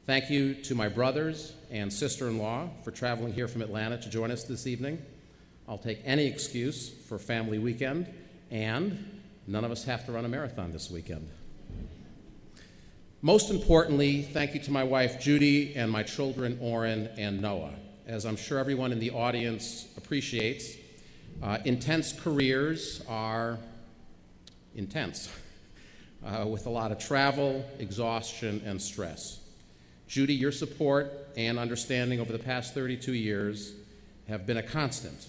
Thank you to my brothers and sister-in-law for traveling here from Atlanta to join us this evening. I'll take any excuse for family weekend, and none of us have to run a marathon this weekend. Most importantly, thank you to my wife, Judy, and my children, Oren and Noah. As I'm sure everyone in the audience appreciates, intense careers are intense, with a lot of travel, exhaustion, and stress. Judy, your support and understanding over the past 32 years have been a constant.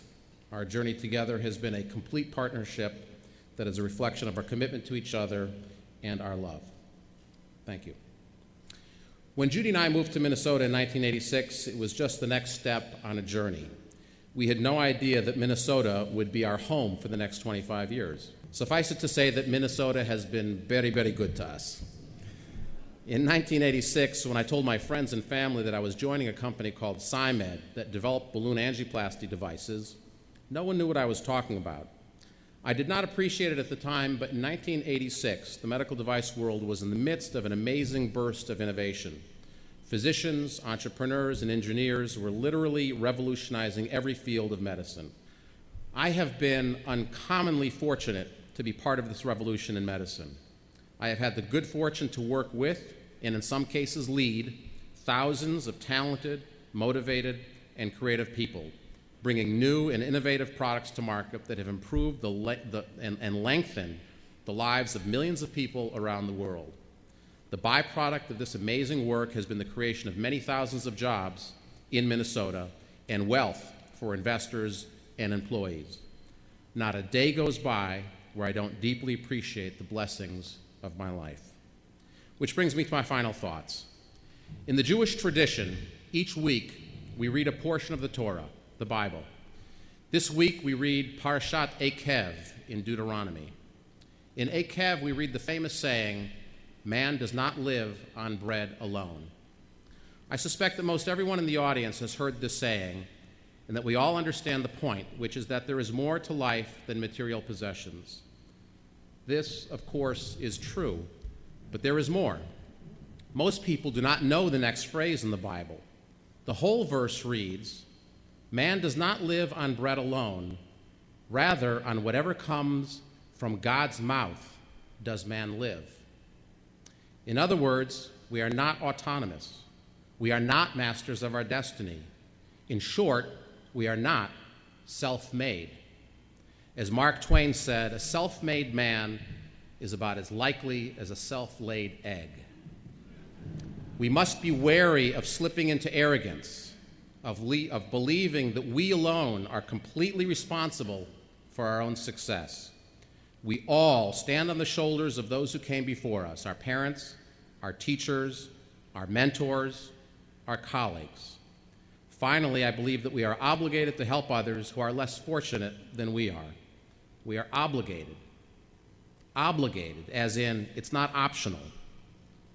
Our journey together has been a complete partnership that is a reflection of our commitment to each other and our love. Thank you. When Judy and I moved to Minnesota in 1986, it was just the next step on a journey. We had no idea that Minnesota would be our home for the next 25 years. Suffice it to say that Minnesota has been very, very good to us. In 1986, when I told my friends and family that I was joining a company called SciMed that developed balloon angioplasty devices, no one knew what I was talking about. I did not appreciate it at the time, but in 1986, the medical device world was in the midst of an amazing burst of innovation. Physicians, entrepreneurs, and engineers were literally revolutionizing every field of medicine. I have been uncommonly fortunate to be part of this revolution in medicine. I have had the good fortune to work with, and in some cases lead, thousands of talented, motivated, and creative people, bringing new and innovative products to market that have improved and lengthened the lives of millions of people around the world. The byproduct of this amazing work has been the creation of many thousands of jobs in Minnesota and wealth for investors and employees. Not a day goes by where I don't deeply appreciate the blessings of my life. Which brings me to my final thoughts. In the Jewish tradition, each week we read a portion of the Torah, the Bible. This week we read Parashat Ekev in Deuteronomy. In Ekev we read the famous saying, "Man does not live on bread alone." I suspect that most everyone in the audience has heard this saying, and that we all understand the point, which is that there is more to life than material possessions. This, of course, is true, but there is more. Most people do not know the next phrase in the Bible. The whole verse reads, "Man does not live on bread alone, rather on whatever comes from God's mouth does man live." In other words, we are not autonomous. We are not masters of our destiny. In short, we are not self-made. As Mark Twain said, a self-made man is about as likely as a self-laid egg. We must be wary of slipping into arrogance, of believing that we alone are completely responsible for our own success. We all stand on the shoulders of those who came before us, our parents, our teachers, our mentors, our colleagues. Finally, I believe that we are obligated to help others who are less fortunate than we are. We are obligated, as in it's not optional,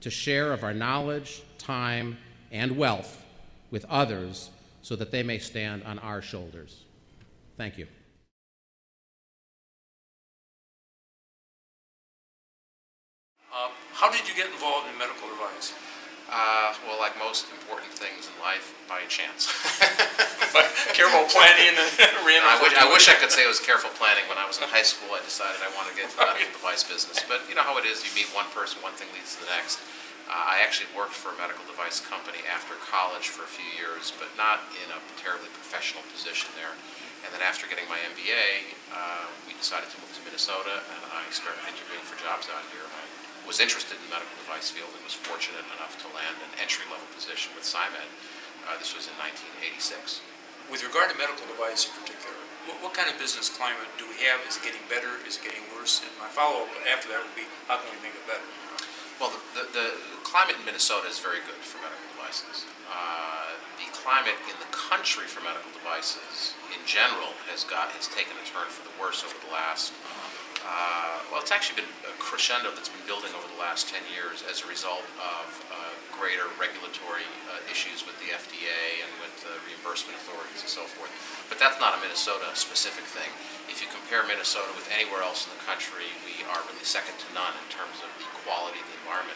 to share of our knowledge, time, and wealth with others so that they may stand on our shoulders. Thank you. How did you get involved in medical device? Well, like most important things in life, by chance. But careful planning and I wish I could say it was careful planning. When I was in high school, I decided I wanted to get into the medical device business. But you know how it is. You meet one person, one thing leads to the next. I actually worked for a medical device company after college for a few years, but not in a terribly professional position there. And then after getting my MBA, we decided to move to Minnesota, and I started interviewing for jobs out here. I was interested in the medical device field and was fortunate enough to land an entry-level position with SciMed. This was in 1986. With regard to medical device in particular, what kind of business climate do we have? Is it getting better? Is it getting worse? And my follow-up after that would be, how can we make it better? Well, the climate in Minnesota is very good for medical devices. The climate in the country for medical devices in general has taken a turn for the worse over the last it's actually been a crescendo that's been building over the last 10 years as a result of greater regulatory issues with the FDA and with reimbursement authorities and so forth. But that's not a Minnesota-specific thing. If you compare Minnesota with anywhere else in the country, we are really second to none in terms of the quality of the environment.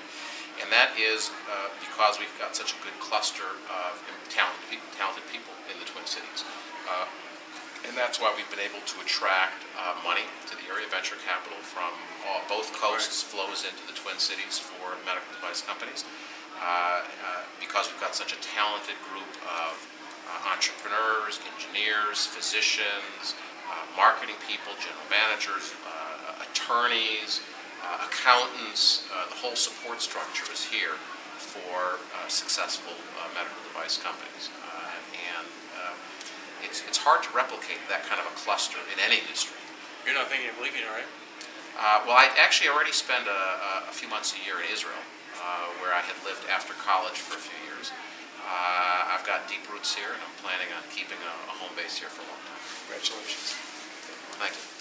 And that is because we've got such a good cluster of talented people in the Twin Cities. And that's why we've been able to attract money to the area. Venture capital from both coasts flows into the Twin Cities for medical device companies because we've got such a talented group of entrepreneurs, engineers, physicians, marketing people, general managers, attorneys, accountants. The whole support structure is here for successful medical device companies. It's hard to replicate that kind of a cluster in any industry. You're not thinking of leaving, all right? Well, I actually already spent a few months a year in Israel, where I had lived after college for a few years. I've got deep roots here, and I'm planning on keeping a home base here for a long time. Congratulations. Thank you.